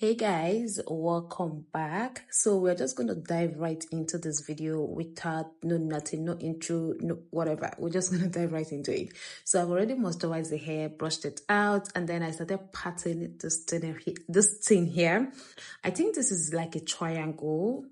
Hey guys, welcome back. So we're just going to dive right into this video without nothing, no intro, no whatever. We're just going to dive right into it. So I've already moisturized the hair, brushed it out, and then I started patting this thing here. I think this is like a triangle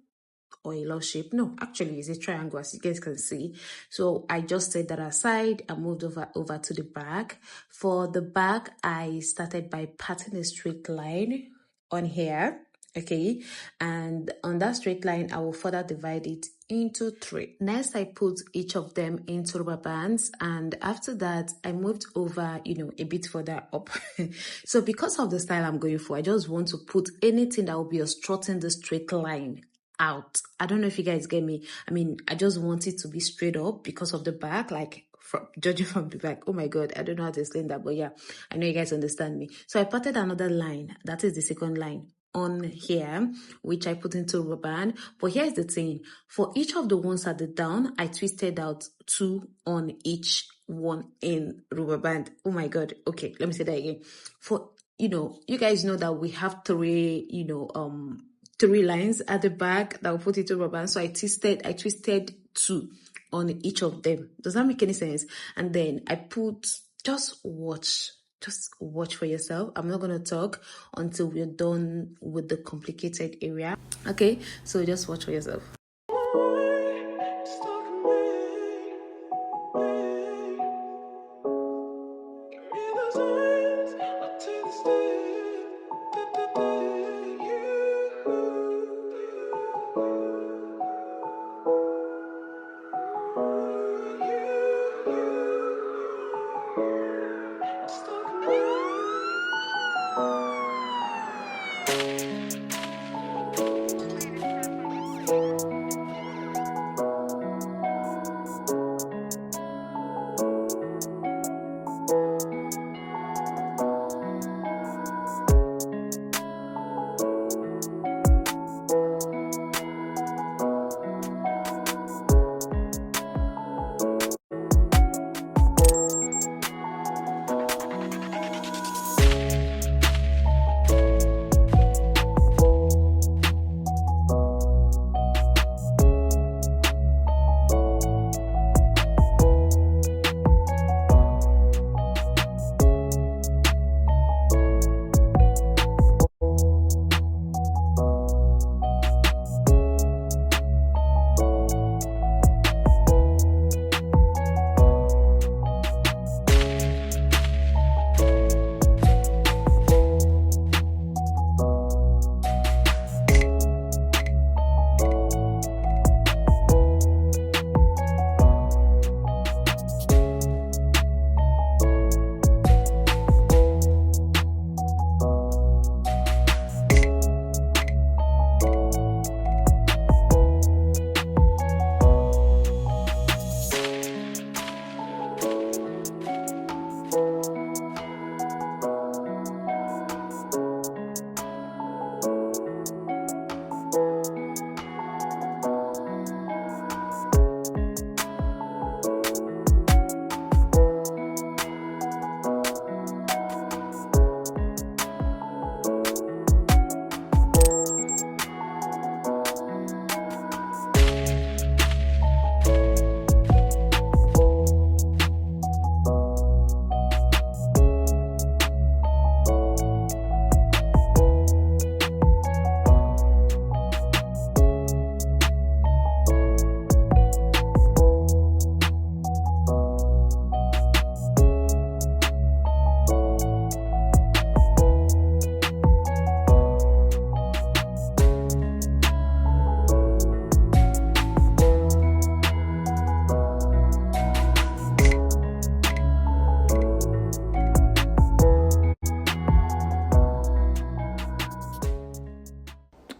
or a love shape. No, actually it's a triangle, as you guys can see. So I just set that aside and moved over to the back. For the back, I started by patting a straight line on here, okay, and on that straight line I will further divide it into 3. Next, I put each of them into rubber bands, and after that I moved over a bit further up. So because of the style I'm going for, I just want to put anything that will be obstructing the straight line out. I don't know if you guys get me. I mean, I just want it to be straight up because of the back, like judging from the back. Oh my god, I don't know how to explain that, but yeah, I know you guys understand me. So I patted another line, that is the second line on here, which I put into rubber band. But here's the thing, for each of the ones at the down, I twisted out 2 on each one in rubber band. Oh my god. Okay, let me say that again. For you guys know that we have 3 3 lines at the back that will put it to rubber band. So I twisted 2 on each of them. Does that make any sense? And then I put, just watch for yourself. I'm not gonna talk until we're done with the complicated area. Okay, so just watch for yourself.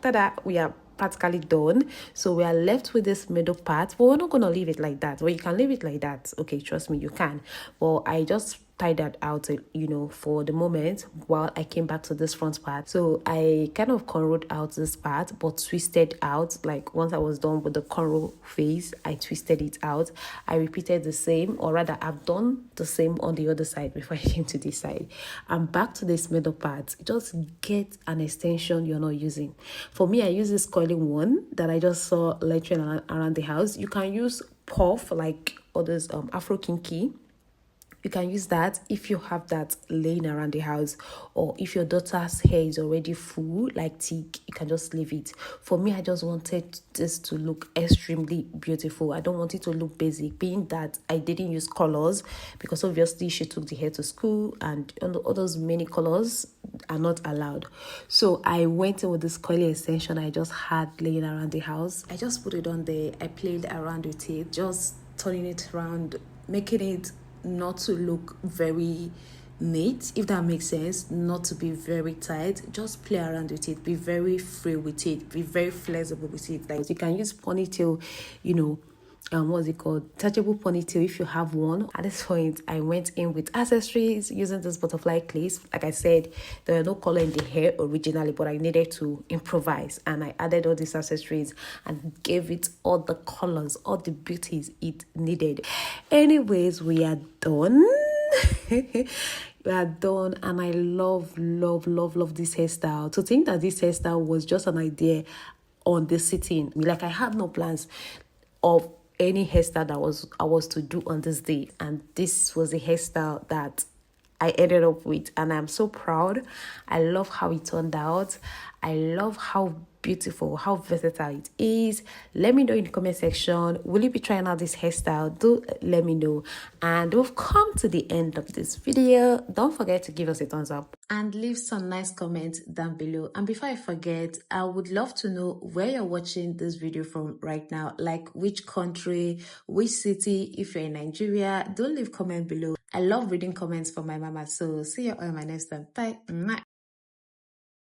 That we are practically done, so we are left with this middle part, but we're not going to leave it like that. Well, you can leave it like that, okay, trust me, you can, but I just tie that out, you know, for the moment while I came back to this front part. So I kind of cornrowed out this part but twisted out. Like once I was done with the cornrow phase, I twisted it out. I repeated the same, or rather I've done the same on the other side before I came to this side. I'm back to this middle part. Just get an extension you're not using. For me, I use this coiling one that I just saw lecturing around the house. You can use puff like others, Afro Kinky. You can use that if you have that laying around the house, or if your daughter's hair is already full, like thick, you can just leave it. For me, I just wanted this to look extremely beautiful. I don't want it to look basic, being that I didn't use colors, because obviously she took the hair to school and all those many colors are not allowed. So I went in with this curly extension I just had laying around the house. I just put it on there. I played around with it, just turning it around, making it not to look very neat, if that makes sense, not to be very tight. Just play around with it, be very free with it, be very flexible with it. Like you can use ponytail, you know, what's it called, detachable ponytail if you have one. At this point I went in with accessories using this butterfly clips. Like I said, there were no color in the hair originally, but I needed to improvise, and I added all these accessories and gave it all the colors, all the beauties it needed. Anyways, we are done. We are done, and I love this hairstyle. To think that this hairstyle was just an idea on the sitting, like I had no plans of any hairstyle that I was to do on this day, and this was a hairstyle that I ended up with, and I'm so proud. I love how it turned out. I love how beautiful, how versatile it is. Let me know in the comment section, will you be trying out this hairstyle? Do let me know. And we've come to the end of this video. Don't forget to give us a thumbs up and leave some nice comments down below. And before I forget, I would love to know where you're watching this video from right now, like which country, which city. If you're in Nigeria, don't leave comment below. I love reading comments from my mama. So see you on my next time. Bye.